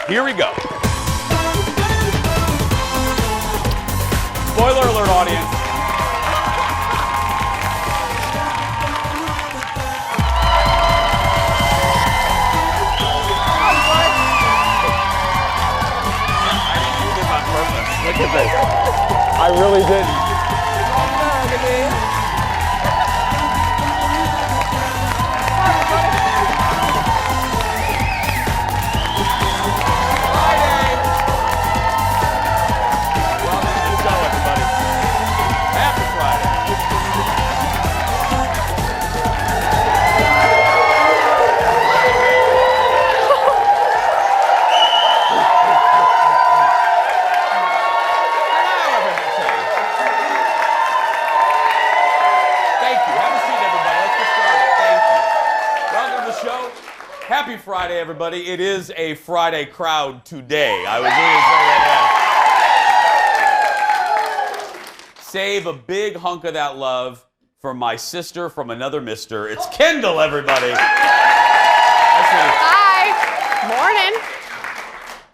Here we go. Spoiler alert, audience. Look at this. I really didn't. Happy Friday, everybody. It is a Friday crowd today. I was really saying that. Save a big hunk of that love for my sister from another mister. It's Kendall, everybody. Hi. Morning.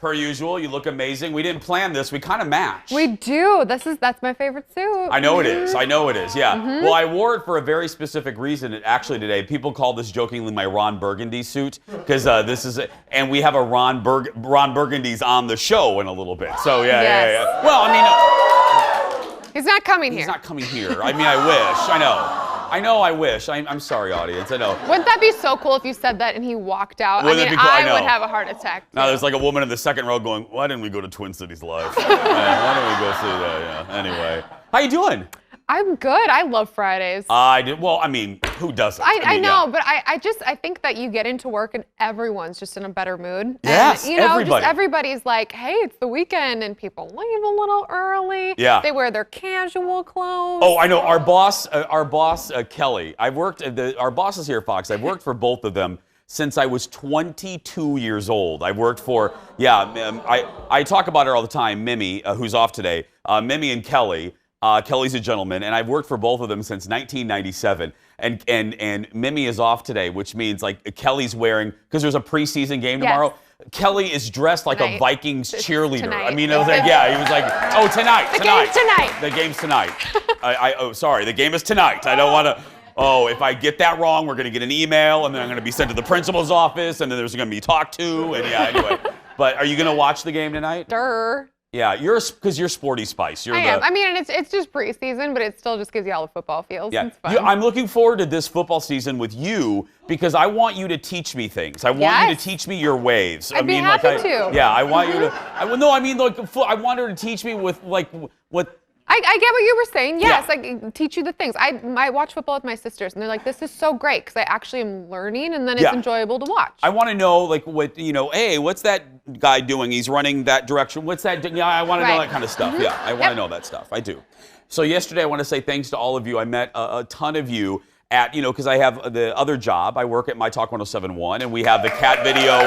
Per usual, you look amazing. We didn't plan this. We kind of match. We do. That's my favorite suit. I know it is. I know it is. Yeah. Well, I wore it for a very specific reason. Actually, today, people call this jokingly my Ron Burgundy suit because this is, and we have a Ron Burgundy's on the show in a little bit. So yeah. Well, I mean, he's not coming here. He's not coming here. I mean, I wish. I wish. I'm sorry, audience. I know. Wouldn't that be so cool if you said that and he walked out? Wouldn't it be cool? I would have a heart attack. Now there's like a woman in the second row going, "Why didn't we go to Twin Cities Live? Why didn't we go see that?" Yeah. Anyway, how you doing? I'm good. I love Fridays. I do. Well, I mean, who doesn't? I know, but I think that you get into work and everyone's just in a better mood. Yes, and, everybody. Just everybody's like, hey, it's the weekend, and people leave a little early. Yeah. They wear their casual clothes. Oh, I know. Our boss, Kelly. Our bosses here, Fox. I've worked for both of them since I was 22 years old. I worked for, I talk about her all the time, Mimi, who's off today. Mimi and Kelly. Kelly's a gentleman, and I've worked for both of them since 1997. And Mimi is off today, which means like Kelly's wearing, because there's a preseason game tomorrow. Kelly is dressed like a Vikings cheerleader. Tonight. I mean, it was like, he was like, oh, tonight. The game's tonight. The game's tonight. Sorry, the game is tonight. I don't want to. Oh, if I get that wrong, we're going to get an email, and then I'm going to be sent to the principal's office, and then there's going to be talked to, and anyway. But are you going to watch the game tonight? Durr. Yeah, because you're Sporty Spice. I am. I mean, it's just preseason, but it still just gives you all the football feels. Yeah, it's fun. I'm looking forward to this football season with you because I want you to teach me things. I want you to teach me your ways. I'd be happy to. Yeah, I want you to. I want her to teach me with what. I get what you were saying. Yes, like teach you the things. I watch football with my sisters, and they're like, "This is so great," because I actually am learning, and then it's enjoyable to watch. I want to know, like, hey, what's that guy doing? He's running that direction. What's that? Yeah, I want to know that kind of stuff. Yeah, I want to know that stuff. I do. So yesterday, I want to say thanks to all of you. I met a ton of you at, because I have the other job. I work at My Talk 107.1, and we have the cat video.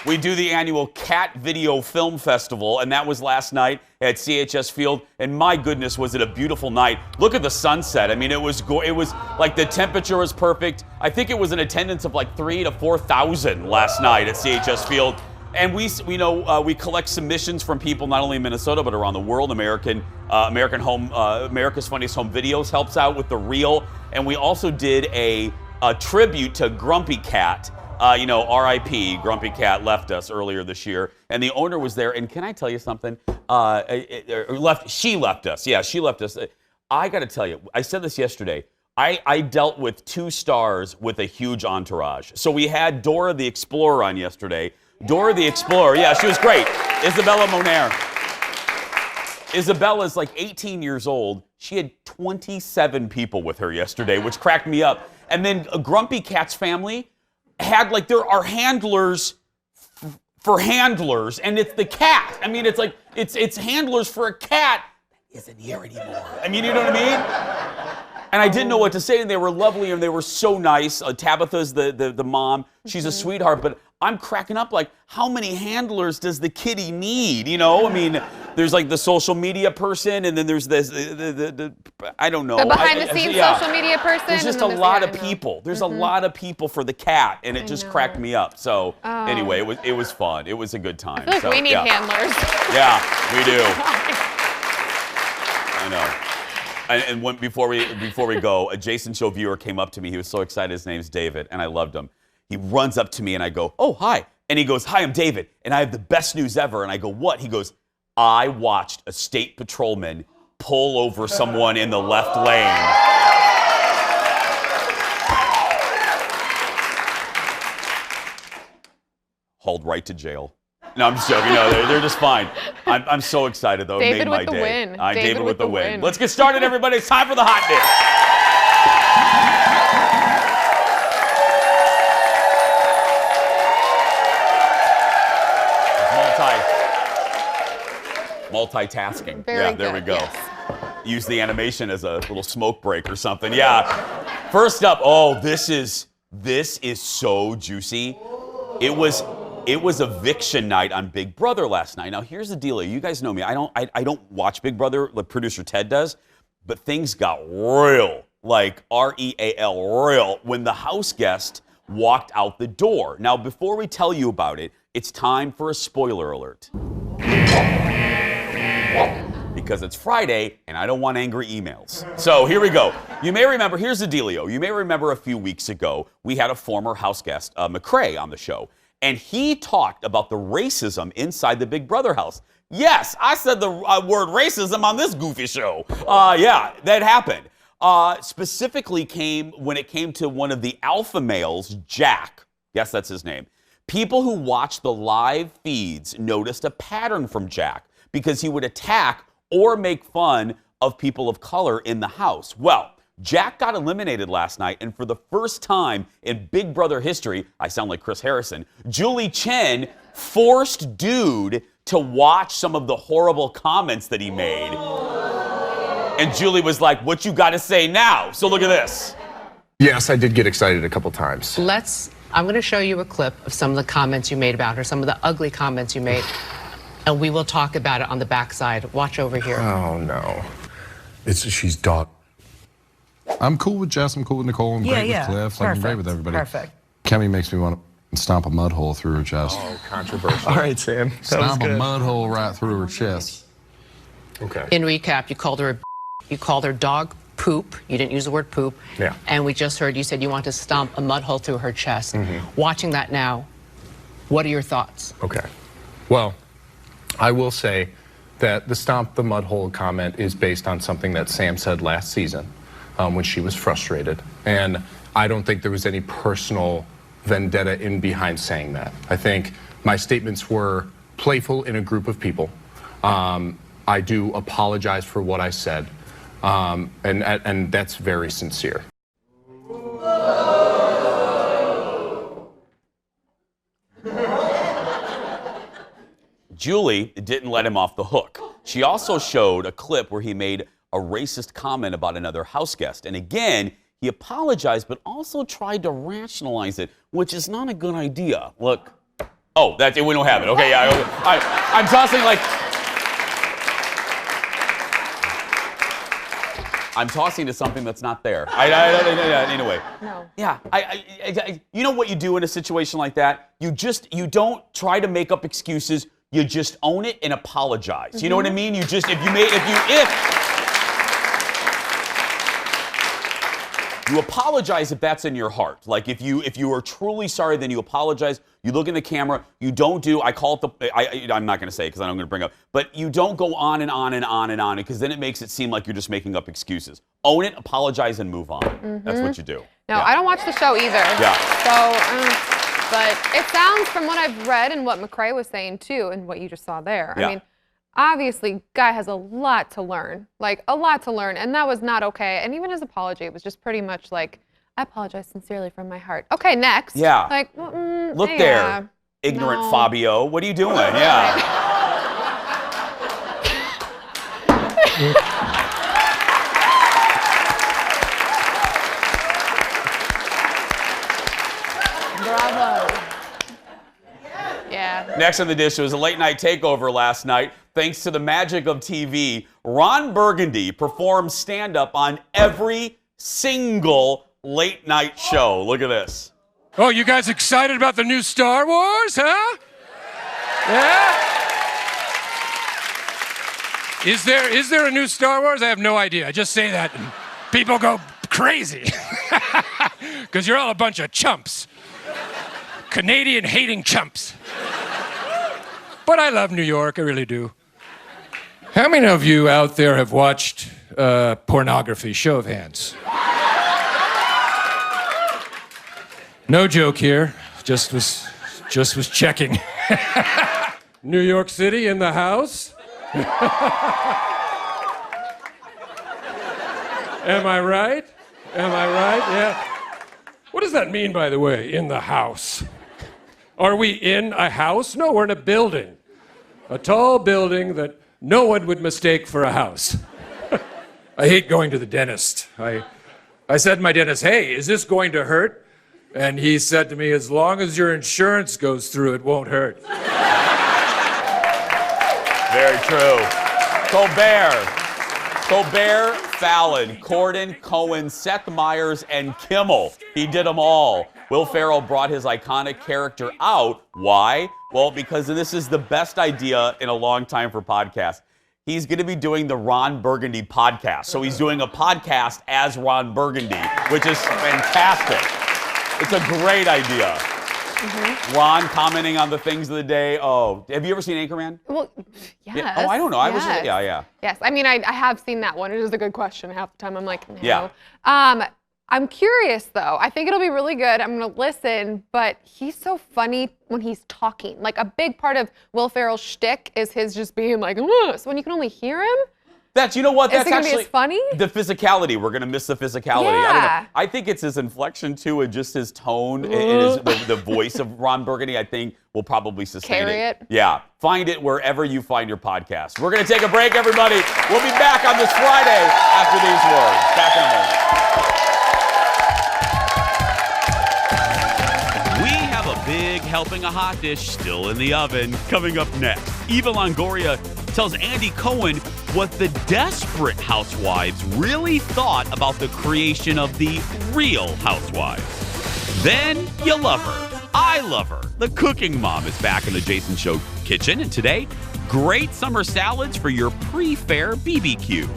We do the annual Cat Video Film Festival, and that was last night at CHS Field. And my goodness, was it a beautiful night! Look at the sunset. I mean, it was like the temperature was perfect. I think it was an attendance of like 3,000 to 4,000 last night at CHS Field. And we collect submissions from people not only in Minnesota but around the world. America's Funniest Home Videos helps out with the reel, and we also did a tribute to Grumpy Cat. R.I.P. Grumpy Cat left us earlier this year, and the owner was there. And can I tell you something? She left us. Yeah, she left us. I got to tell you, I said this yesterday. I dealt with 2 stars with a huge entourage. So we had Dora the Explorer on yesterday. Dora the Explorer, she was great. Isabella Moner. Isabella's like 18 years old. She had 27 people with her yesterday, which cracked me up. And then Grumpy Cat's family had there are handlers for handlers, and it's the cat. I mean, it's handlers for a cat that isn't here anymore. I mean, you know what I mean? And I didn't know what to say, and they were lovely, and they were so nice. Tabitha's the mom. She's a sweetheart, but I'm cracking up like, how many handlers does the kitty need? You know, I mean, there's like the social media person, and then there's this, I don't know. The behind-the-scenes social media person. There's just a lot of people. There's a lot of people for the cat, and it just cracked me up. So anyway, it was fun. It was a good time. I feel like we need handlers. Yeah, we do. I know. And before we go, a Jason Show viewer came up to me. He was so excited. His name's David, and I loved him. He runs up to me, and I go, "Oh, hi." And he goes, "Hi, I'm David, and I have the best news ever." And I go, "What?" He goes, "I watched a state patrolman pull over someone in the left lane." Hauled right to jail. No, I'm just joking. No, they're just fine. I'm so excited, though. David it made my with the day. win. David with the win. Let's get started, everybody. It's time for the hot dish. Multitasking. Very there we good, go. yes. Use the animation as a little smoke break or something. Yeah. First up, this is so juicy. It was eviction night on Big Brother last night. Now here's the deal. You guys know me. I don't watch Big Brother like producer Ted does, but things got real, like real, real, when the house guest walked out the door. Now before we tell you about it, it's time for a spoiler alert. Because it's Friday, and I don't want angry emails. So here we go. You may remember, here's the dealio. You may remember a few weeks ago, we had a former house guest, McCrae, on the show. And he talked about the racism inside the Big Brother house. Yes, I said the word racism on this goofy show. Yeah, that happened. Specifically when it came to one of the alpha males, Jack. Yes, that's his name. People who watched the live feeds noticed a pattern from Jack because he would attack or make fun of people of color in the house. Well, Jack got eliminated last night, and for the first time in Big Brother history, I sound like Chris Harrison, Julie Chen forced Dude to watch some of the horrible comments that he made. And Julie was like, "What you got to say now?" So look at this. Yes, I did get excited a couple times. I'm going to show you a clip of some of the comments you made about her, some of the ugly comments you made. And we will talk about it on the backside. Watch over here. Oh, no. She's dog. I'm cool with Jess. I'm cool with Nicole. I'm great with Cliff. I'm great with everybody. Perfect. Kemi makes me want to stomp a mud hole through her chest. Oh, controversial. All right, Sam. Stomp a mud hole right through her chest. Okay. In recap, you called her dog poop. You didn't use the word poop. Yeah. And we just heard you said you want to stomp a mud hole through her chest. Mm-hmm. Watching that now, what are your thoughts? Okay. Well, I will say that the stomp the mud hole comment is based on something that Sam said last season when she was frustrated. And I don't think there was any personal vendetta in behind saying that. I think my statements were playful in a group of people. I do apologize for what I said. And that's very sincere. Julie didn't let him off the hook. She also showed a clip where he made a racist comment about another house guest. And again, he apologized, but also tried to rationalize it, which is not a good idea. Look. Oh, that's it. We don't have it. Okay, yeah. I'm tossing like... I'm tossing to something that's not there. Anyway. No. Yeah. You know what you do in a situation like that? You don't try to make up excuses. You just own it and apologize. Mm-hmm. You know what I mean? You just, if you apologize if that's in your heart. Like if you are truly sorry, then you apologize. You look in the camera. You don't do, I call it I'm not going to say it because I'm going to bring up, but you don't go on and on and on and on because then it makes it seem like you're just making up excuses. Own it, apologize, and move on. Mm-hmm. That's what you do. No, I don't watch the show either. Yeah. So, but it sounds from what I've read and what McCrae was saying too, and what you just saw there. Yeah. I mean, obviously, guy has a lot to learn, and that was not okay. And even his apology was just pretty much like, I apologize sincerely from my heart. Okay, next. Yeah. Like, look there, ignorant no. Fabio. What are you doing? Yeah. Bravo. Yeah. Next on the dish was a late night takeover last night. Thanks to the magic of TV, Ron Burgundy performed stand-up on every single late night show. Look at this. Oh, you guys excited about the new Star Wars, huh? Yeah? Is there a new Star Wars? I have no idea. I just say that and people go crazy. Because you're all a bunch of chumps. Canadian hating chumps. But I love New York, I really do. How many of you out there have watched pornography? Show of hands. No joke here. Just was checking. New York City in the house? Am I right? Am I right? Yeah. What does that mean, by the way, in the house? Are we in a house? No, we're in a building. A tall building that no one would mistake for a house. I hate going to the dentist. I said to my dentist, hey, is this going to hurt? And he said to me, as long as your insurance goes through, it won't hurt. Very true. Colbert, Fallon, Corden, Cohen, Seth Meyers, and Kimmel. He did them all. Will Ferrell brought his iconic character out. Why? Well, because this is the best idea in a long time for podcasts. He's going to be doing the Ron Burgundy podcast. So he's doing a podcast as Ron Burgundy, which is fantastic. It's a great idea. Mm-hmm. Ron commenting on the things of the day. Oh, have you ever seen Anchorman? Well, yes. Yeah. Oh, I don't know. I was Yes. yeah. Yes, I mean, I have seen that one. It is a good question. Half the time I'm like, no. Yeah. I'm curious, though. I think it'll be really good. I'm going to listen, but he's so funny when he's talking. Like, a big part of Will Ferrell's shtick is his just being like, ugh. So when you can only hear him, you know what? is That's it going to be actually as funny? the physicality. We're going to miss the physicality. I don't Yeah. know. I think it's his inflection, too, and just his tone and the voice of Ron Burgundy, I think, will probably sustain Carry it. Yeah. Find it wherever you find your podcast. We're going to take a break, everybody. We'll be back on this Friday after these words. Back in a moment. We have a big helping of hot dish still in the oven. Coming up next, Eva Longoria tells Andy Cohen what the desperate housewives really thought about the creation of the Real Housewives. Then you love her. I love her. The cooking mom is back in the Jason Show kitchen, and today, great summer salads for your pre-fair BBQ.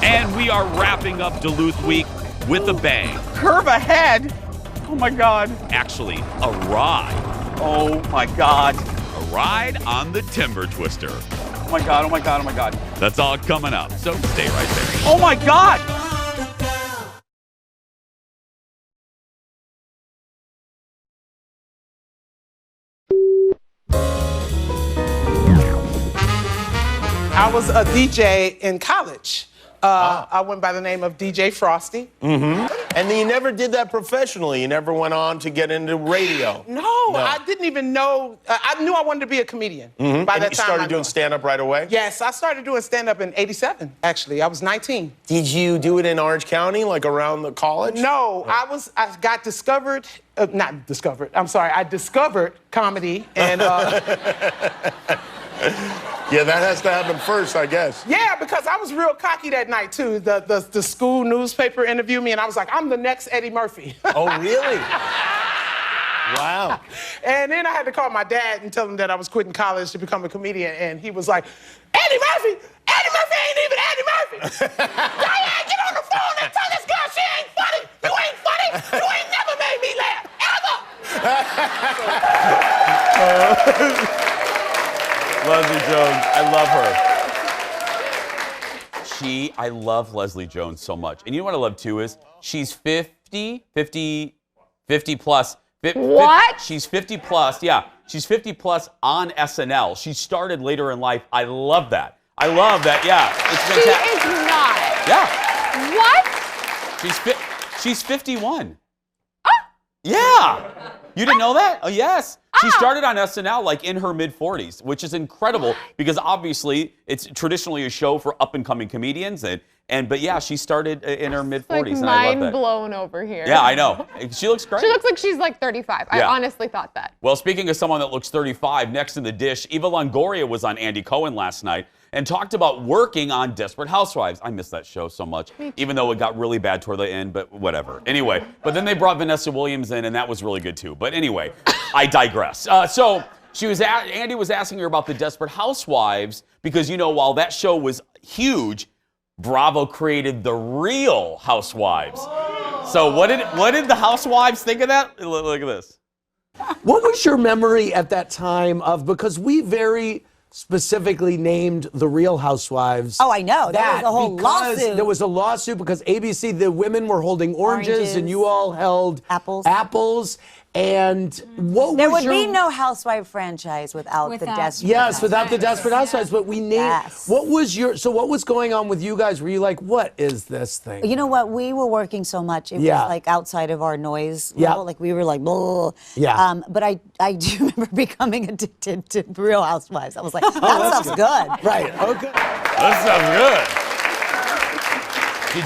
And we are wrapping up Duluth week with a bang. Curve ahead. Oh my God. Actually, a ride. Oh my God. A ride on the Timber Twister. Oh my God, oh my God, oh my God. That's all coming up, so stay right there. Oh my God! I was a DJ in college. I went by the name of DJ Frosty. Mm-hmm. And then you never did that professionally. You never went on to get into radio. No, I didn't even know. I knew I wanted to be a comedian. Mm-hmm. By and that you time, started doing stand-up right away? Yes, I started doing stand-up in '87. Actually, I was 19. Did you do it in Orange County, like around the college? No, I got discovered. Not discovered. I'm sorry. I discovered comedy and. Yeah, that has to happen first, I guess. Yeah, because I was real cocky that night, too. The school newspaper interviewed me, and I was like, I'm the next Eddie Murphy. Oh, really? Wow. And then I had to call my dad and tell him that I was quitting college to become a comedian, and he was like, Eddie Murphy? Eddie Murphy ain't even Eddie Murphy. Diane, get on the phone and tell this girl she ain't funny. You ain't funny. You ain't never made me laugh, ever. Leslie Jones, I love her. I love Leslie Jones so much. And you know what I love too is she's 50 plus. What? She's 50 plus, yeah. She's 50 plus on SNL. She started later in life. I love that. Yeah. It's fantastic. She is not. Yeah. She's 51. Yeah. You didn't know that? Oh, yes. She started on SNL like in her mid-40s, which is incredible because obviously it's traditionally a show for up-and-coming comedians. And But yeah, she started in her mid 40s, Like and I love mind that. blown over here. Yeah, I know. She looks great. She looks like she's like 35. I Yeah. honestly thought that. Well, speaking of someone that looks 35, next in the dish, Eva Longoria was on Andy Cohen last night and talked about working on Desperate Housewives. I miss that show so much, even though it got really bad toward the end, but whatever. Anyway, but then they brought Vanessa Williams in, and that was really good too. But anyway, I digress. So Andy was asking her about the Desperate Housewives because, while that show was huge, Bravo created the Real Housewives. So what did the Housewives think of that? Look at this. What was your memory at that time of, because we very specifically named the Real Housewives. Oh, I know. There was a whole because lawsuit. There was a lawsuit because ABC, the women were holding oranges and you all held apples. And what there was would be no Housewife franchise without the Desperate Yes, without the Desperate Housewives. But we named. Yes. What was going on with you guys? Were you like, what is this thing? You know what? We were working so much. It was like outside of our noise level. Like we were like, blah. Yeah. But I do remember becoming addicted to Real Housewives. I was like, that stuff's good. Right. Okay. That sounds good.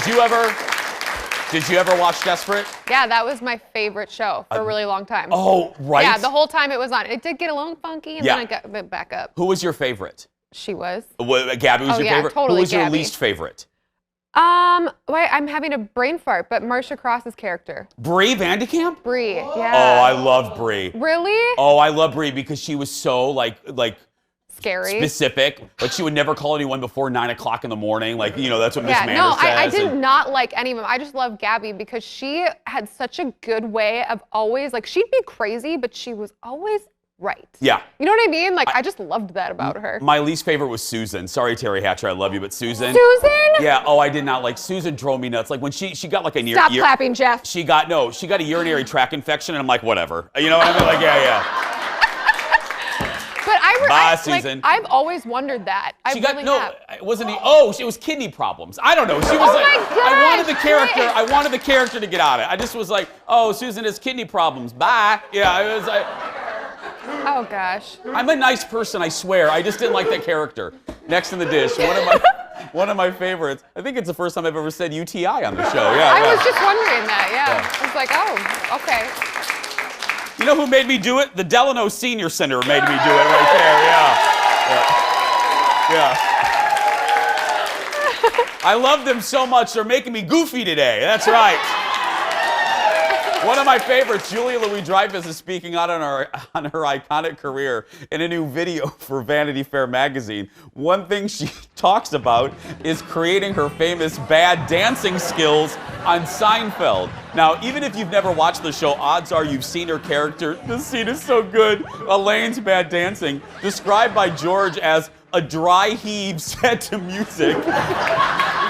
Did you ever watch Desperate? Yeah, that was my favorite show for a really long time. Oh, right. Yeah, the whole time it was on. It did get a little funky, and then it got back up. Who was your favorite? She was. Gabby was your favorite? Totally Who was your Gabby. least favorite? Wait, I'm having a brain fart, but Marcia Cross's character. Bree Vandekamp? Bree, yeah. Oh, I love Bree. Really? Oh, I love Bree because she was so like Scary. specific. Like she would never call anyone before 9 o'clock in the morning. Like, that's what Miss Manners no, says. I did not like any of them. I just love Gabby because she had such a good way of always, like, she'd be crazy, but she was always right. Yeah. You know what I mean? Like, I just loved that about her. My least favorite was Susan. Sorry, Terry Hatcher, I love you, but Susan. Susan? Yeah. Oh, I did not like Susan. Drove me nuts. Like when she got like a Stop clapping, Jeff. She got a urinary tract infection, and I'm like, whatever. You know what I mean? Like, yeah. But Susan. I've always wondered that. It wasn't it was kidney problems. I don't know. She was I wanted the character to get out of it. I just was like, oh, Susan has kidney problems. Bye. Yeah, it was like. Oh gosh. I'm a nice person, I swear. I just didn't like that character. Next in the dish, one of my favorites. I think it's the first time I've ever said UTI on the show. Yeah. I was just wondering that. Yeah. I was like, oh, okay. You know who made me do it? The Delano Senior Center made me do it right there. Yeah. I love them so much. They're making me goofy today. That's right. One of my favorites, Julia Louis-Dreyfus, is speaking out on her iconic career in a new video for Vanity Fair magazine. One thing she talks about is creating her famous bad dancing skills on Seinfeld. Now, even if you've never watched the show, odds are you've seen her character. This scene is so good. Elaine's bad dancing, described by George as a dry heave set to music.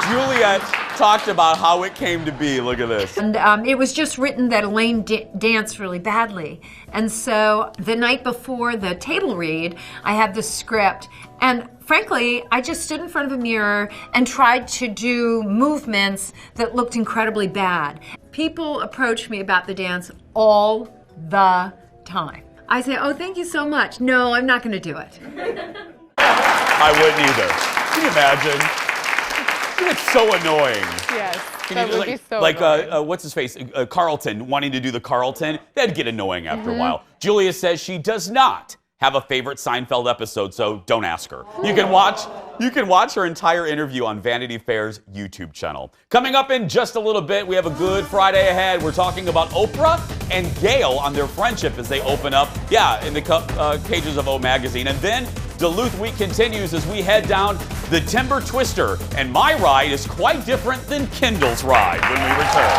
Juliet talked about how it came to be. Look at this. And it was just written that Elaine danced really badly. And so the night before the table read, I had the script. And frankly, I just stood in front of a mirror and tried to do movements that looked incredibly bad. People approach me about the dance all the time. I say, oh, thank you so much. No, I'm not going to do it. I wouldn't either. Can you imagine? It's so annoying. Yes, that would be so like annoying. what's his face? Carlton wanting to do the Carlton. That'd get annoying after a while. Julia says she does not have a favorite Seinfeld episode, so don't ask her. You can watch her entire interview on Vanity Fair's YouTube channel. Coming up in just a little bit, we have a good Friday ahead. We're talking about Oprah and Gail on their friendship as they open up, in the pages of O Magazine. And then Duluth Week continues as we head down the Timber Twister. And my ride is quite different than Kendall's ride when we return.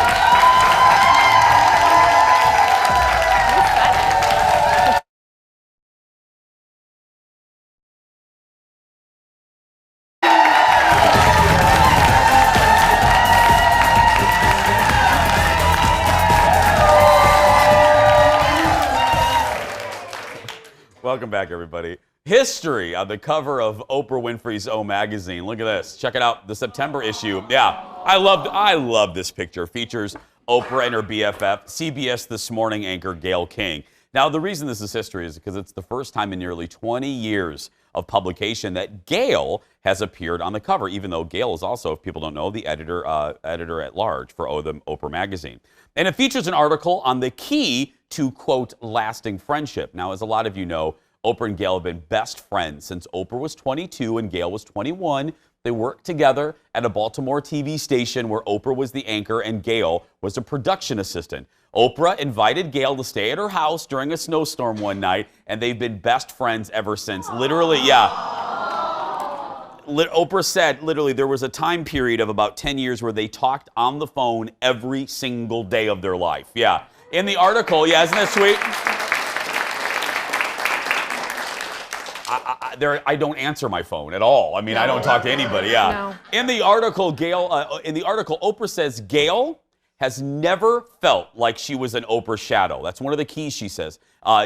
Welcome back, everybody. History on the cover of Oprah Winfrey's O Magazine. Look at this. Check it out. The September issue. Yeah, I love this picture. Features Oprah and her BFF, CBS This Morning anchor Gayle King. Now, the reason this is history is because it's the first time in nearly 20 years of publication that Gayle has appeared on the cover, even though Gayle is also, if people don't know, the editor at large for the Oprah Magazine. And it features an article on the key to, quote, lasting friendship. Now, as a lot of you know, Oprah and Gayle have been best friends since Oprah was 22 and Gayle was 21. They worked together at a Baltimore TV station where Oprah was the anchor and Gayle was a production assistant. Oprah invited Gayle to stay at her house during a snowstorm one night, and they've been best friends ever since. Literally, yeah. Oprah said, literally, there was a time period of about 10 years where they talked on the phone every single day of their life. Yeah. In the article, yeah, isn't that sweet? I don't answer my phone at all. I mean, I don't talk to anybody. Yeah. No. In the article, Oprah says Gayle has never felt like she was an Oprah shadow. That's one of the keys, she says.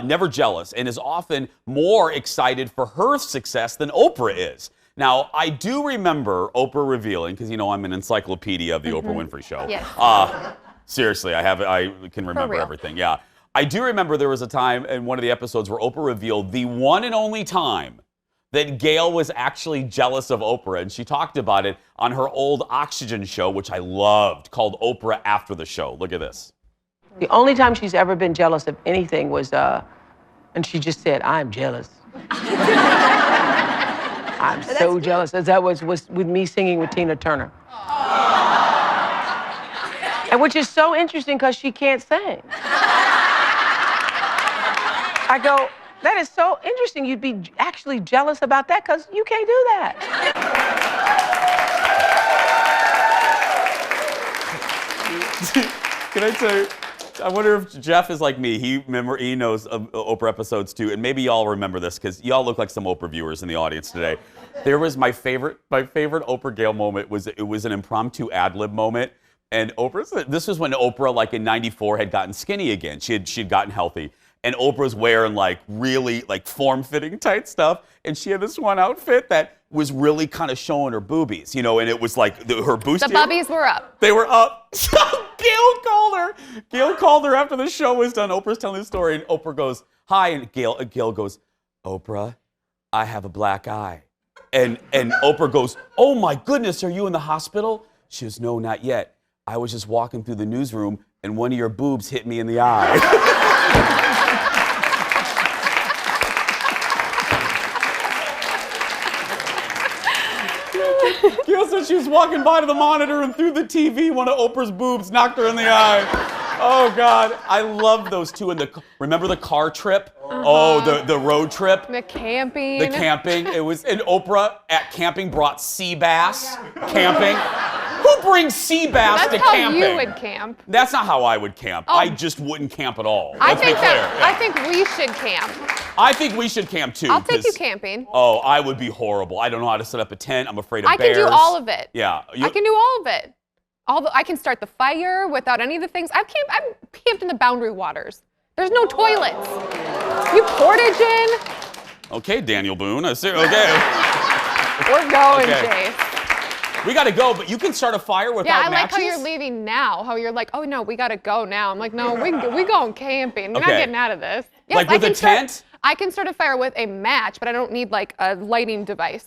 Never jealous, and is often more excited for her success than Oprah is. Now, I do remember Oprah revealing, because, you know, I'm an encyclopedia of the Oprah Winfrey Show. Yes. Seriously, I can remember everything. Yeah. I do remember there was a time in one of the episodes where Oprah revealed the one and only time that Gayle was actually jealous of Oprah, and she talked about it on her old Oxygen show, which I loved, called Oprah After the Show. Look at this. The only time she's ever been jealous of anything was, and she just said, "I'm jealous." I'm so jealous. As that was with me singing with Tina Turner. And which is so interesting because she can't sing. I go, that is so interesting. You'd be actually jealous about that because you can't do that. Can I tell you, I wonder if Jeff is like me. He knows Oprah episodes too, and maybe y'all remember this because y'all look like some Oprah viewers in the audience today. There was my favorite Oprah Gayle moment was it was an impromptu ad-lib moment, and this was when Oprah, like in '94, had gotten skinny again. She'd gotten healthy. And Oprah's wearing like really like form-fitting tight stuff. And she had this one outfit that was really kind of showing her boobies, you know, and it was like her bustier. The bubbies were up. They were up. So Gayle called her. Gayle called her after the show was done. Oprah's telling the story and Oprah goes, "Hi," and Gayle goes, "Oprah, I have a black eye." And Oprah goes, "Oh my goodness, are you in the hospital?" She goes, "No, not yet. I was just walking through the newsroom and one of your boobs hit me in the eye." Gayle said she was walking by to the monitor and through the TV, one of Oprah's boobs knocked her in the eye. Oh, God. I love those two. Remember the car trip? Oh, the road trip? The camping. The camping. It was, and Oprah at camping brought sea bass camping. Who brings sea bass to camping? That's how you would camp. That's not how I would camp. Oh. I just wouldn't camp at all. Let's be clear. I think we should camp. I think we should camp too. I'll take you camping. Oh, I would be horrible. I don't know how to set up a tent. I'm afraid of bears. I can do all of it. Yeah. I can do all of it. I can start the fire without any of the things. I've camped in the Boundary Waters. There's no toilets. You portage in. Okay, Daniel Boone. I see. Okay. We're going, Chase. We gotta go, but you can start a fire without matches? Yeah, I like how you're leaving now. How you're like, oh no, we gotta go now. I'm like, no, we going camping. We're not getting out of this. Yes, like with a tent? I can start a fire with a match, but I don't need like a lighting device.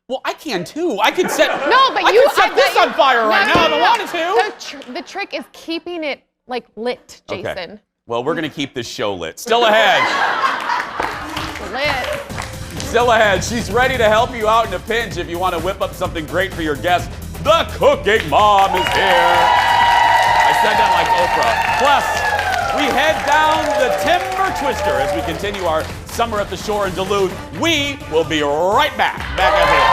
Well, I can too. I can set. No, but I can set this on fire right now if I wanted to. The trick is keeping it like lit, Jason. Okay. Well, we're gonna keep this show lit. Still ahead. Lit. Still ahead. She's ready to help you out in a pinch if you want to whip up something great for your guests. The Cooking Mom is here. I said that like Oprah. Plus, we head down the Timber Twister as we continue our summer at the shore in Duluth. We will be right back. Back up here.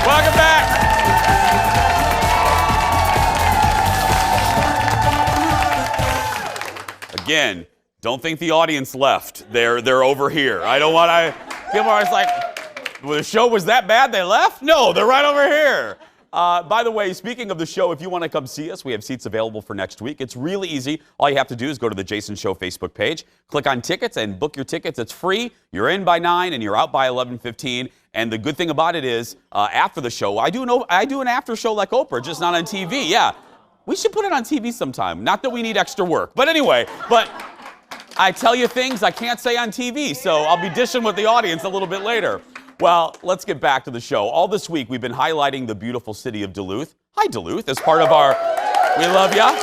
Welcome back. Again, don't think the audience left. They're over here. I don't want to. People are always like, well, the show was that bad they left? No, they're right over here. By the way, speaking of the show, if you want to come see us, we have seats available for next week. It's really easy. All you have to do is go to the Jason Show Facebook page, click on tickets, and book your tickets. It's free. You're in by 9 and you're out by 11:15. And the good thing about it is, after the show, I do an after show like Oprah, just not on TV. Yeah, we should put it on TV sometime. Not that we need extra work, but anyway. But I tell you things I can't say on TV, so I'll be dishing with the audience a little bit later. Well, let's get back to the show. All this week, we've been highlighting the beautiful city of Duluth. Hi, Duluth, as part of our We Love Ya.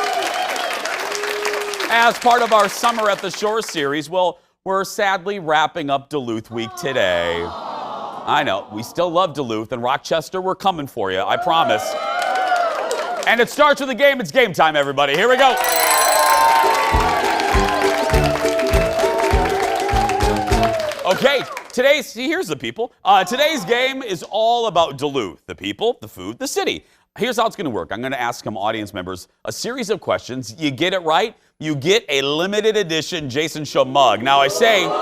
As part of our Summer at the Shore series, well, we're sadly wrapping up Duluth Week today. I know, we still love Duluth, and Rochester, we're coming for you, I promise. And it starts with a game. It's game time, everybody. Here we go. Okay, here's the people. Today's game is all about Duluth, the people, the food, the city. Here's how it's going to work. I'm going to ask some audience members a series of questions. You get it right, you get a limited edition Jason Show mug. Now, I say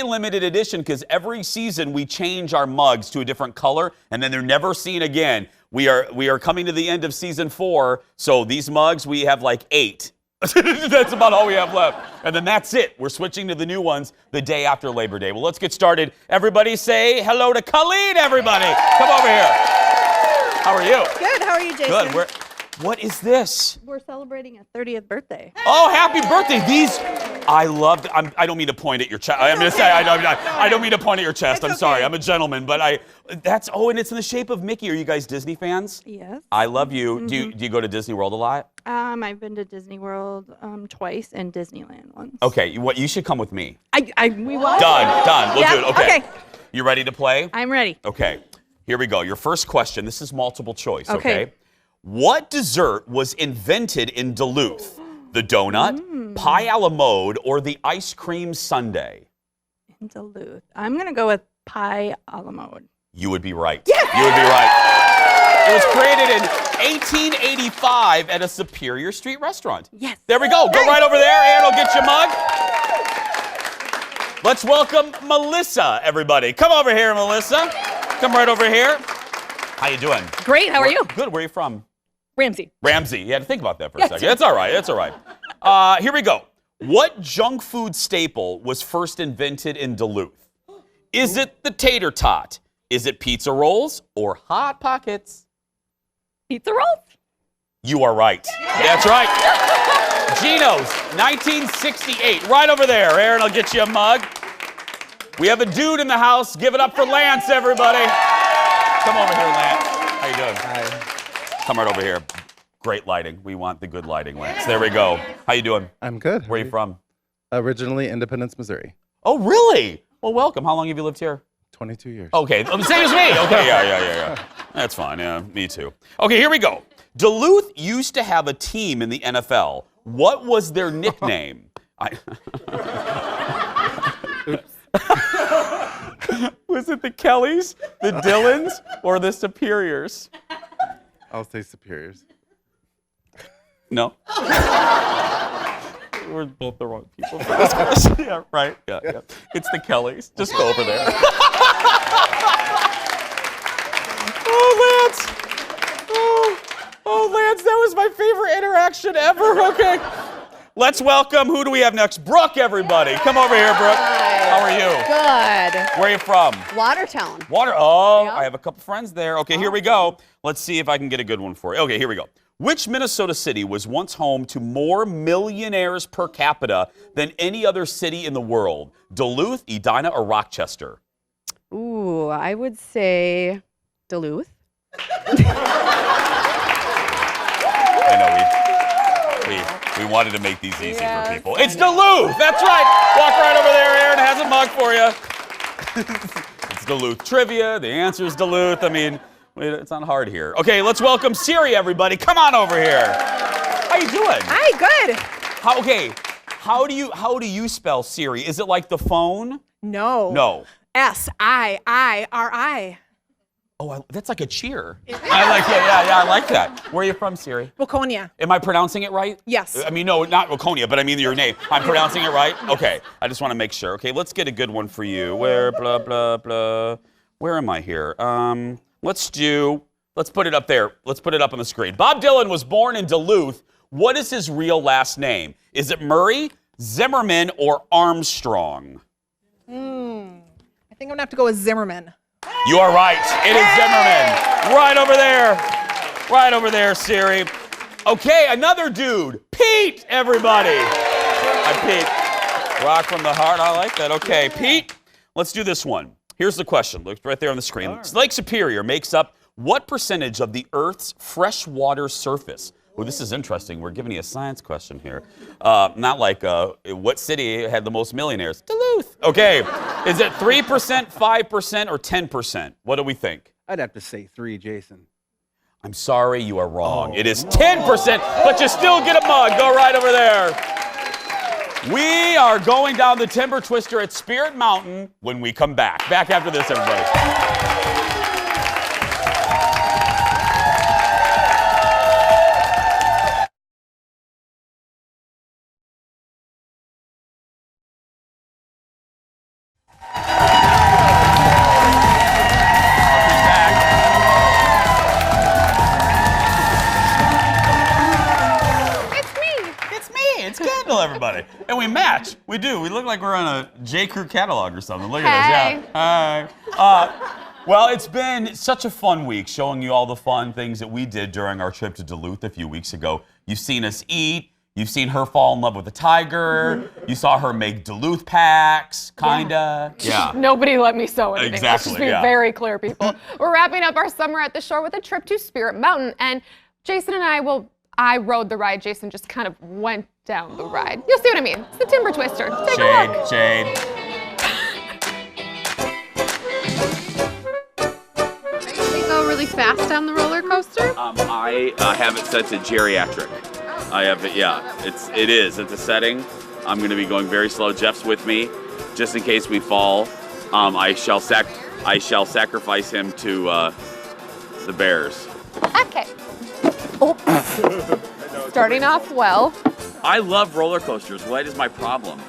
limited edition because every season we change our mugs to a different color, and then they're never seen again. We are coming to the end of season 4, so these mugs, we have like 8. That's about all we have left. And then that's it. We're switching to the new ones the day after Labor Day. Well, let's get started. Everybody say hello to Colleen, everybody. Come over here. How are you? Good. How are you, Jason? Good. What is this? We're celebrating a 30th birthday. Oh, happy birthday. These, I love, I don't mean to point at your chest. I'm going to say, I don't mean to point at your chest. I'm sorry. I'm a gentleman. But and it's in the shape of Mickey. Are you guys Disney fans? Yes. I love you. Mm-hmm. Do you go to Disney World a lot? I've been to Disney World twice and Disneyland once. Okay. You should come with me. We want. Done. We'll do it. Okay. Okay. You ready to play? I'm ready. Okay. Here we go. Your first question. This is multiple choice. Okay. What dessert was invented in Duluth? The donut, pie a la mode, or the ice cream sundae? In Duluth. I'm going to go with pie a la mode. You would be right. Yes! You would be right. It was created in 1885 at a Superior Street restaurant. Yes. There we go. Go right over there. Aaron will get you a mug. Let's welcome Melissa, everybody. Come over here, Melissa. Come right over here. How you doing? Great. How are you? Good. Where are you from? Ramsey. Ramsey. You had to think about that for a second. It's all right. It's all right. Here we go. What junk food staple was first invented in Duluth? Is it the tater tot? Is it pizza rolls or Hot Pockets? Pizza rolls? You are right. That's right. Geno's, 1968. Right over there. Aaron, I'll get you a mug. We have a dude in the house. Give it up for Lance, everybody. Come over here, Lance. How you doing? Hi. Come right over here. Great lighting. We want the good lighting, Lance. There we go. How you doing? I'm good. Where are you from? Originally Independence, Missouri. Oh, really? Well, welcome. How long have you lived here? 22 years. Okay, same as me. Okay, yeah. That's fine. Yeah, me too. Okay, here we go. Duluth used to have a team in the NFL. What was their nickname? Was it the Kellys, the Dillons, or the Superiors? I'll say Superiors. No. We're both the wrong people for this question. Yeah, right. Yeah. It's the Kellys. Just go over there. Oh, Lance. Oh, Lance, that was my favorite interaction ever. Okay. Let's welcome, who do we have next? Brooke, everybody. Come over here, Brooke. How are you? Good. Where are you from? Watertown. I have a couple friends there. Okay, here we go. Let's see if I can get a good one for you. Okay, here we go. Which Minnesota city was once home to more millionaires per capita than any other city in the world? Duluth, Edina, or Rochester? Ooh, I would say Duluth. I know, we wanted to make these easy for people. It's Duluth! That's right! Walk right over there, Aaron has a mug for you. It's Duluth trivia. The answer is Duluth. I mean, it's not hard here. Okay, let's welcome Siri, everybody. Come on over here. How you doing? Hi, good. How do you spell Siri? Is it like the phone? No. No. S-I-I-R-I. Oh, that's like a cheer. I like it. Yeah, I like that. Where are you from, Siri? Waconia. Am I pronouncing it right? Yes. I mean, no, not Waconia, but I mean your name. I'm pronouncing it right? Okay. I just want to make sure. Okay, let's get a good one for you. Where, blah, blah, blah. Where am I here? Let's put it up there. Let's put it up on the screen. Bob Dylan was born in Duluth. What is his real last name? Is it Murray, Zimmerman, or Armstrong? think I'm gonna have to go with Zimmerman. You are right. It is Zimmerman. Right over there. Right over there, Siri. Okay, another dude. Pete, everybody. Hi, Pete. Rock from the heart. I like that. Okay, Pete, let's do this one. Here's the question. Look right there on the screen. Right. Lake Superior makes up what percentage of the Earth's freshwater surface? Well, this is interesting. We're giving you a science question here. Not like what city had the most millionaires? Duluth. Okay. Is it 3%, 5%, or 10%? What do we think? I'd have to say 3, Jason. I'm sorry, you are wrong. It is 10%, but you still get a mug. Go right over there. We are going down the Timber Twister at Spirit Mountain when we come back. Back after this, everybody. Everybody. And we match. We do. We look like we're on a J. Crew catalog or something. Look at us. Yeah. Hi. Well, it's been such a fun week showing you all the fun things that we did during our trip to Duluth a few weeks ago. You've seen us eat. You've seen her fall in love with a tiger. You saw her make Duluth packs, kinda. Yeah. Nobody let me sew anything. Exactly, Let's just be very clear, people. We're wrapping up our summer at the shore with a trip to Spirit Mountain. And Jason and I rode the ride. Jason just kind of went down the ride. You'll see what I mean. It's the Timber Twister. Take a look. Shade. They go really fast down the roller coaster? I have it set to geriatric. I have it, yeah. It is. It's a setting. I'm going to be going very slow. Jeff's with me, just in case we fall. I shall sacrifice him to the bears. Okay. Oh. Starting off well. I love roller coasters. What is my problem?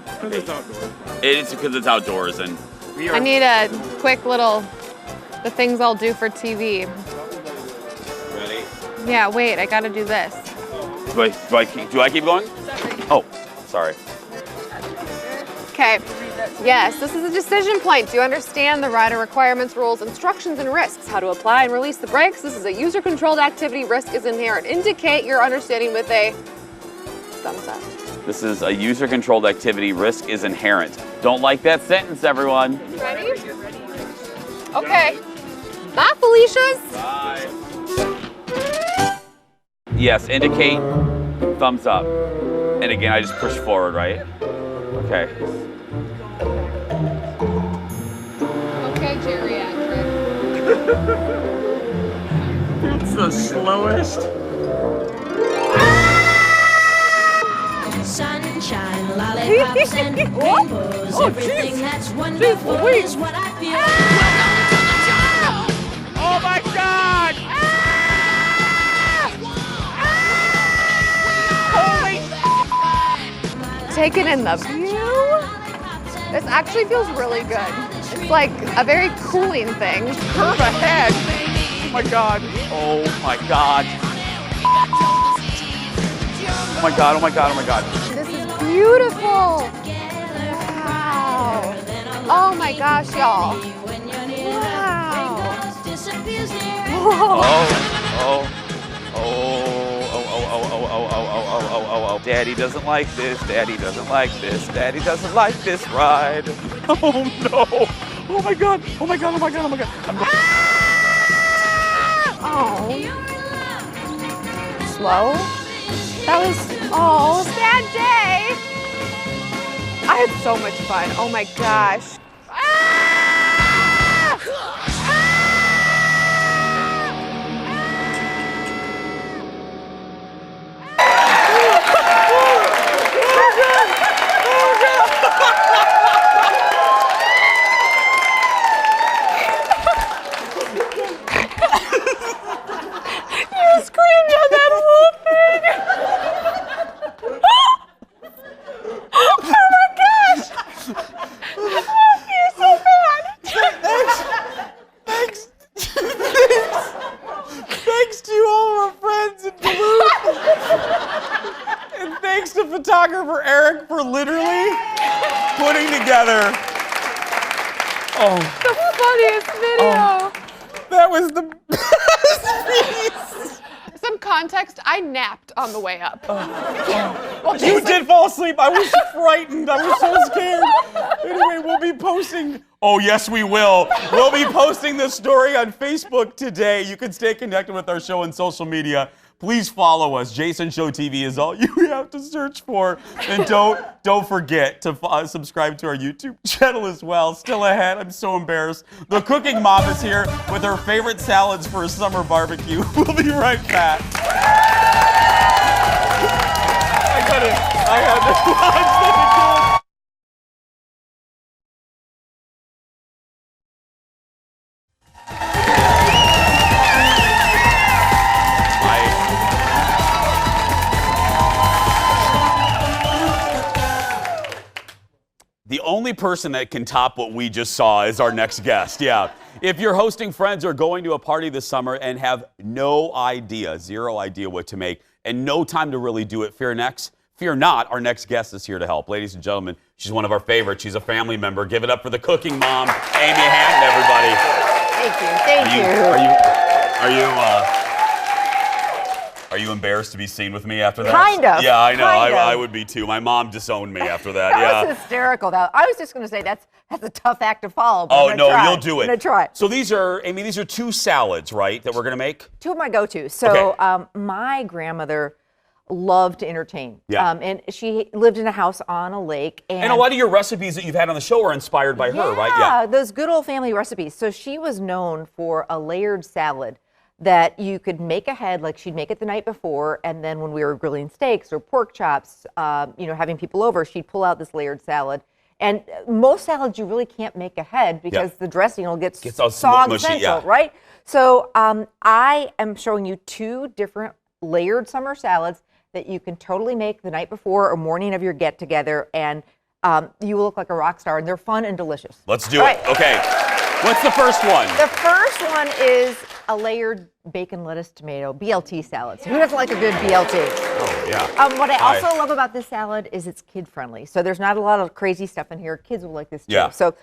Because it's outdoors. It's because it's outdoors, and I need a quick little, the things I'll do for TV. Ready? Yeah, wait, I gotta do this. Do I keep going? Oh, sorry. Okay. Yes, this is a decision point. Do you understand the rider requirements, rules, instructions, and risks? How to apply and release the brakes? This is a user-controlled activity. Risk is inherent. Indicate your understanding with a thumbs up. This is a user-controlled activity. Risk is inherent. Don't like that sentence, everyone. Ready? Okay. Bye, Felicia's. Bye. Yes, indicate thumbs up. And again, I just push forward, right? Okay. Okay, geriatric. It's the slowest. Sunshine, lollipops, and rainbows. Everything that's wonderful is what I feel. Oh my God! Take it in the view. This actually feels really good. It's like a very cooling thing. Curve ahead. Oh my God. Oh my God. Oh my God, oh my God, oh my God. This is beautiful. Wow. Oh my gosh, y'all. Wow. Oh. Daddy doesn't like this. Daddy doesn't like this. Daddy doesn't like this ride. Oh no. Oh my God. Oh my God. Oh my God. Oh my God. Oh. Slow. That was, sad day. I had so much fun. Oh my gosh. You screamed at that whole thing. Oh my gosh! You're so bad. Thanks to all of our friends in Duluth. And thanks to photographer Eric for literally putting together Oh. The funniest video. That was the best. Some context, I napped on the way up. Well, you did fall asleep. I was frightened. I was so scared. Anyway, we'll be posting. Oh, yes, we will. We'll be posting this story on Facebook today. You can stay connected with our show on social media. Please follow us. Jason Show TV is all you have to search for. And don't forget to subscribe to our YouTube channel as well. Still ahead. I'm so embarrassed. The cooking mom is here with her favorite salads for a summer barbecue. We'll be right back. I had to watch this again. The only person that can top what we just saw is our next guest. Yeah. If you're hosting friends or going to a party this summer and have no idea, zero idea what to make, and no time to really do it, fear not, our next guest is here to help. Ladies and gentlemen, she's one of our favorites. She's a family member. Give it up for the cooking mom, Amy Hatton, everybody. Thank you. Thank you. Are you embarrassed to be seen with me after that? Kind of. Yeah, I know. Kind of. I would be too. My mom disowned me after that. That was hysterical. Though I was just going to say that's a tough act to follow. But Oh, I'm no, gonna try. you'll do it. I'm going to try. So these are, Amy, these are two salads, right, that we're going to make? Two of my go-tos. So my grandmother loved to entertain. Yeah. And she lived in a house on a lake. And a lot of your recipes that you've had on the show are inspired by her, right? Yeah, those good old family recipes. So she was known for a layered salad that you could make ahead, like she'd make it the night before, and then when we were grilling steaks or pork chops, having people over, she'd pull out this layered salad. And most salads you really can't make ahead because the dressing will get all soggy, mushy, right? So I am showing you two different layered summer salads that you can totally make the night before or morning of your get-together, and you will look like a rock star, and they're fun and delicious. Let's do it. Okay. What's the first one? The first one is a layered bacon, lettuce, tomato, BLT salad. So who doesn't like a good BLT? Oh, yeah. What I also love about this salad is it's kid-friendly. So there's not a lot of crazy stuff in here. Kids will like this too. Yeah. So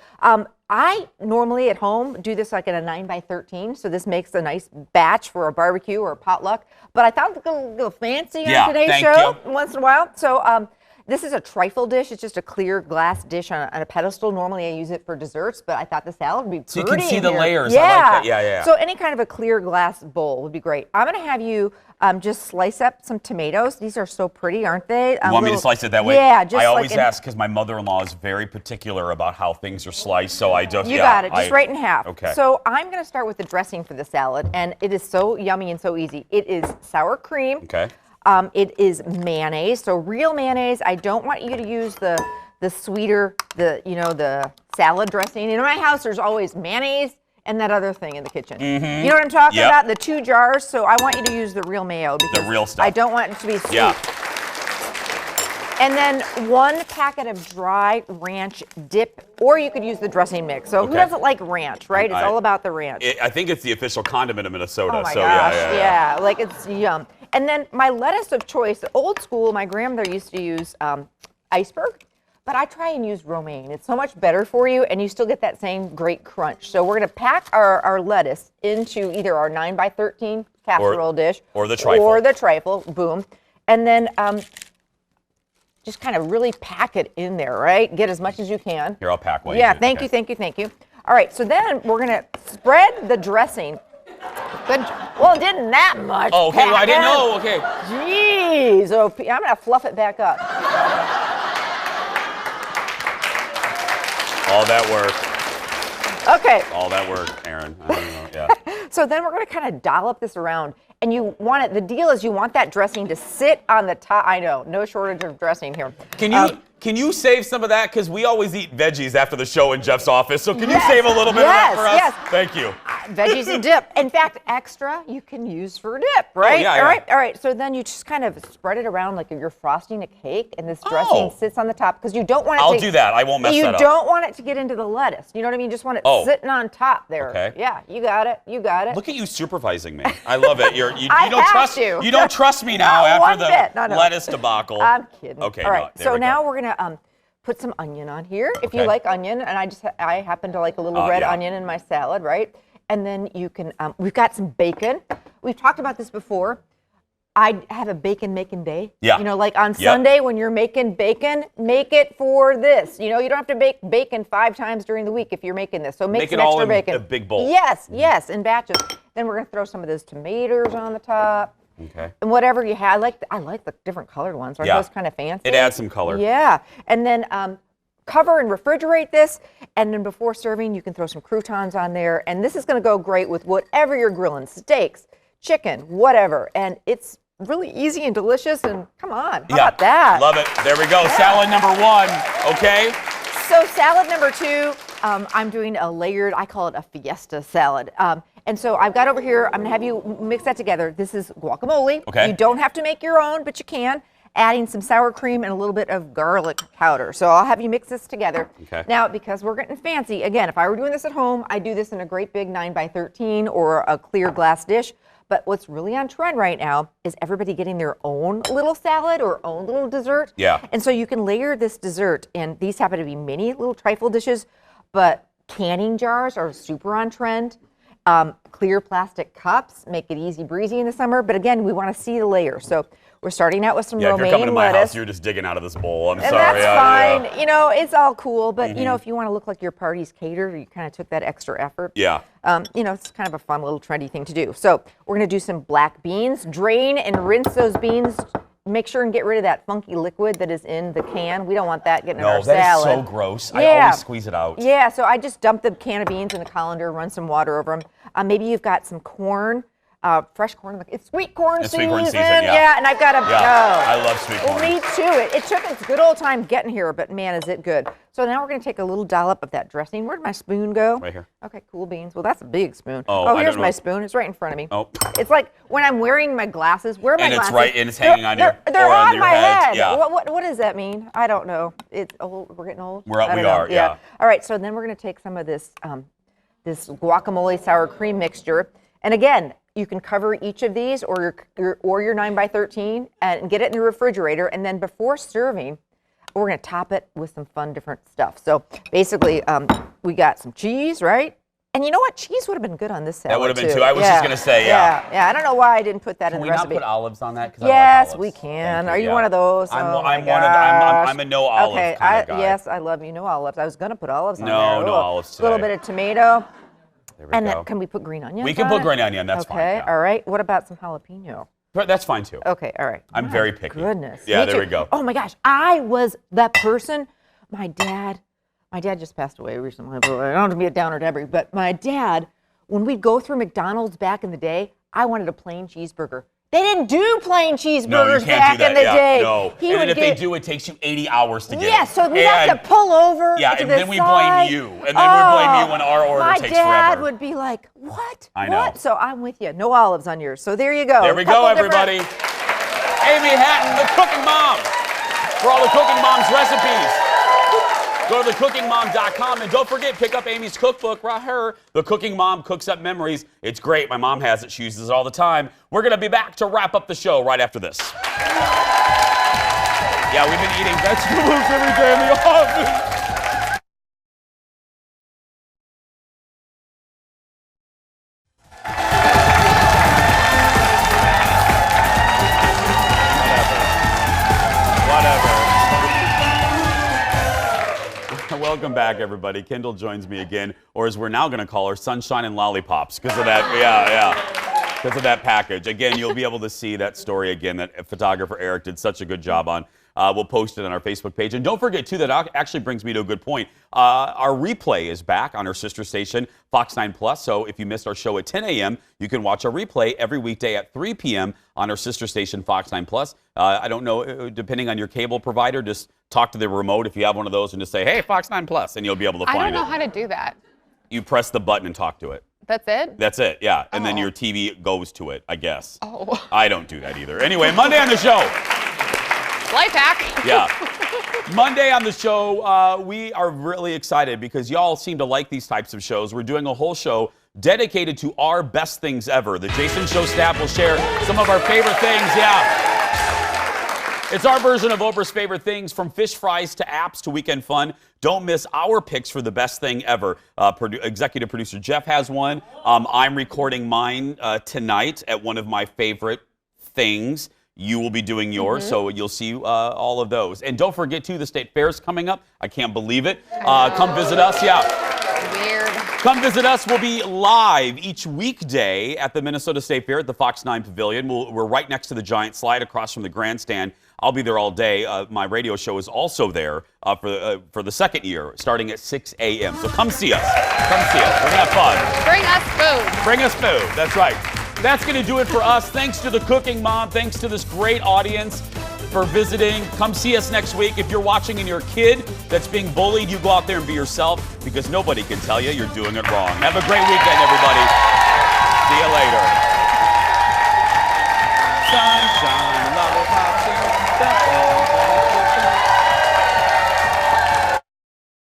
I normally at home do this like in a 9x13. So this makes a nice batch for a barbecue or a potluck. But I thought it was a little fancy on today's show once in a while. So this is a trifle dish. It's just a clear glass dish on a pedestal. Normally I use it for desserts, but I thought the salad would be pretty. So you can see the here. layers. Yeah. I like that. Yeah. So any kind of a clear glass bowl would be great. I'm going to have you just slice up some tomatoes. These are so pretty, aren't they? You want me to slice it that way? Yeah. Just I always ask because my mother-in-law is very particular about how things are sliced, so I just, You got it, just right in half. Okay. So I'm going to start with the dressing for the salad, and it is so yummy and so easy. It is sour cream. Okay. It is mayonnaise, so real mayonnaise. I don't want you to use the sweeter, the salad dressing. In my house, there's always mayonnaise and that other thing in the kitchen. Mm-hmm. You know what I'm talking about? The 2 jars. So I want you to use the real mayo because the real stuff. I don't want it to be sweet. Yeah. And then 1 packet of dry ranch dip, or you could use the dressing mix. So who doesn't like ranch, right? It's all about the ranch. I think it's the official condiment of Minnesota. Oh my so gosh, yeah. like it's yum. And then my lettuce of choice, old school, my grandmother used to use iceberg, but I try and use romaine. It's so much better for you, and you still get that same great crunch. So we're gonna pack our lettuce into either our 9x13 casserole dish. Or the trifle. Or the trifle, boom. And then just kind of really pack it in there, right? Get as much as you can. Here, I'll pack one. Yeah, thank you. All right, so then we're gonna spread the dressing. Good. Well, it didn't that much. Oh, okay. Well, I didn't know. Okay. Jeez. Oh, I'm gonna fluff it back up. All that work. Okay. All that work, Aaron. I don't know. Yeah. So then we're gonna kind of dollop this around, and you want it. The deal is you want that dressing to sit on the top. I know, no shortage of dressing here. Can you save some of that? Because we always eat veggies after the show in Jeff's office. So can you save a little bit of that for us? Yes. Thank you. Veggies and dip. In fact, extra you can use for dip, right? Oh, yeah, All right. So then you just kind of spread it around like if you're frosting a cake, and this dressing sits on the top because you don't want it I'll do that. I won't mess that up. You don't want it to get into the lettuce. You know what I mean? You just want it sitting on top there. Okay. Yeah, you got it. Look at you supervising me. I love it. You I don't have trust to. You don't trust me now Not after one the bit. No. lettuce debacle. I'm kidding. Okay. All right. There So we go. now we're gonna put some onion on here if you like onion, and I happen to like a little red onion in my salad, right? And then you can, we've got some bacon. We've talked about this before. I have a bacon making day. Yeah. You know, like on Sunday when you're making bacon, make it for this. You know, you don't have to make bacon 5 times during the week if you're making this. So make some it all extra in bacon. a big bowl. Yes, yes, in batches. Then we're gonna throw some of those tomatoes on the top. Okay. And whatever you have, I like the different colored ones. Aren't those kind of fancy? It adds some color. Yeah. And then cover and refrigerate this, and then before serving, you can throw some croutons on there. And this is gonna go great with whatever you're grilling, steaks, chicken, whatever. And it's really easy and delicious, and come on, how about that? Love it. There we go. Salad number 1, okay? So salad number 2, I'm doing a layered, I call it a fiesta salad. And so I've got over here, I'm gonna have you mix that together. This is guacamole. Okay. You don't have to make your own, but you can. Adding some sour cream and a little bit of garlic powder. So I'll have you mix this together. Okay. Now, because we're getting fancy, again, if I were doing this at home, I do this in a great big 9x13 or a clear glass dish. But what's really on trend right now is everybody getting their own little salad or own little dessert. Yeah. And so you can layer this dessert, and these happen to be mini little trifle dishes, but canning jars are super on trend. Clear plastic cups make it easy breezy in the summer, but again, we want to see the layer. So we're starting out with some if you're coming romaine to my lettuce. house, you're just digging out of this bowl. I'm And sorry. that's fine. You know, it's all cool, but you know, Mhm. if you want to look like your party's catered, you kind of took that extra effort. Yeah. You know, it's kind of a fun little trendy thing to do. So we're going to do some black beans. Drain and rinse those beans. Make sure and get rid of that funky liquid that is in the can. We don't want that getting in our No, that salad. is so gross. I always squeeze it out. Yeah, so I just dump the can of beans in the colander, run some water over them. Maybe you've got some corn, fresh corn. It's sweet corn It's season. sweet corn season, yeah. And I've got a. Yeah, I love sweet corn. Well, me too. It took its good old time getting here, but man, is it good. So now we're going to take a little dollop of that dressing. Where'd my spoon go? Right here. Okay, cool beans. Well, that's a big spoon. Oh, I here's don't my know. spoon. It's right in front of me. Oh. It's like when I'm wearing my glasses. Where are my And it's glasses? right- and it's hanging on your- They're or on on your my head, head. yeah. What does that mean? I don't know. It's old. We're getting old. We I don't know. are, yeah. All right. So then we're going to take some of this this guacamole sour cream mixture, and again, you can cover each of these or your 9x13 and get it in the refrigerator, and then before serving, we're going to top it with some fun different stuff. So basically, we got some cheese, right? And you know what? Cheese would have been good on this salad. That would have been too. I was just gonna say, yeah. Yeah. I don't know why I didn't put that in Can the we recipe. not put olives on that? 'Cause Yes, I like we olives. can. Thank Are you yeah. I'm one of those? I'm Oh my one of I'm a no olive Okay, kind of guy. yes, I love you. No olives. I was gonna put olives on No, there. no Ooh, olives A little today. bit of tomato. There we And go. then, can we put green onions? We can on put it? green onion, that's fine, Okay, yeah. all right. What about some jalapeno? But that's fine too. Okay, all right. I'm My very picky. Goodness. Yeah, Me there too. we go. Oh my gosh, I was that person. My dad just passed away recently. But I don't want to be a downer to every, but my dad, when we'd go through McDonald's back in the day, I wanted a plain cheeseburger. They didn't do plain cheeseburgers No, you can't back do that. in the yeah, day. No. He And then would if they get- do, it takes you 80 hours to get Yeah, it. so we have to pull over. Yeah, to and the then we side. blame you. And then we blame you when our order my takes dad forever. would be like, "What? I know. What?" So I'm with you. No olives on yours. So there you go. There we Couple go, different- everybody. Amy Hatton, the Cooking Mom, for all the Cooking Mom's recipes. Go to thecookingmom.com and don't forget, pick up Amy's cookbook right here. The Cooking Mom Cooks Up Memories. It's great. My mom has it. She uses it all the time. We're going to be back to wrap up the show right after this. Yeah, we've been eating vegetables every day in the office. Welcome back, everybody. Kendall joins me again, or as we're now going to call her, Sunshine and Lollipops, because of that, because of that package. Again, you'll be able to see that story again that photographer Eric did such a good job on. We'll post it on our Facebook page. And don't forget, too, that actually brings me to a good point. Our replay is back on our sister station, Fox 9 Plus. So if you missed our show at 10 a.m., you can watch our replay every weekday at 3 p.m. on our sister station, Fox 9 Plus. I don't know, depending on your cable provider, just talk to the remote if you have one of those and just say, hey, Fox 9 Plus, and you'll be able to I find don't know it. how to do that. You press the button and talk to it. That's it? That's it, yeah. And then Oh. your TV goes to it, I guess. Oh. I don't do that either. Anyway, Monday on the show. Life hack. Yeah. Monday on the show, we are really excited because y'all seem to like these types of shows. We're doing a whole show dedicated to our best things ever. The Jason Show staff will share some of our favorite things, yeah. It's our version of Oprah's favorite things, from fish fries to apps to weekend fun. Don't miss our picks for the best thing ever. Executive producer Jeff has one. I'm recording mine tonight at one of my favorite things. You will be doing yours, so you'll see all of those. And don't forget, too, the state fair's coming up. I can't believe it. Come visit us. Weird. Come visit us. We'll be live each weekday at the Minnesota State Fair at the Fox 9 Pavilion. We're right next to the giant slide across from the grandstand. I'll be there all day. My radio show is also there for the second year, starting at 6 a.m. So come see us. Come see us. We're going to have fun. Bring us food. Bring us food. That's right. That's going to do it for us. Thanks to the Cooking Mom. Thanks to this great audience for visiting. Come see us next week. If you're watching and you're a kid that's being bullied, you go out there and be yourself, because nobody can tell you you're doing it wrong. Have a great weekend, everybody. See you later. Bye.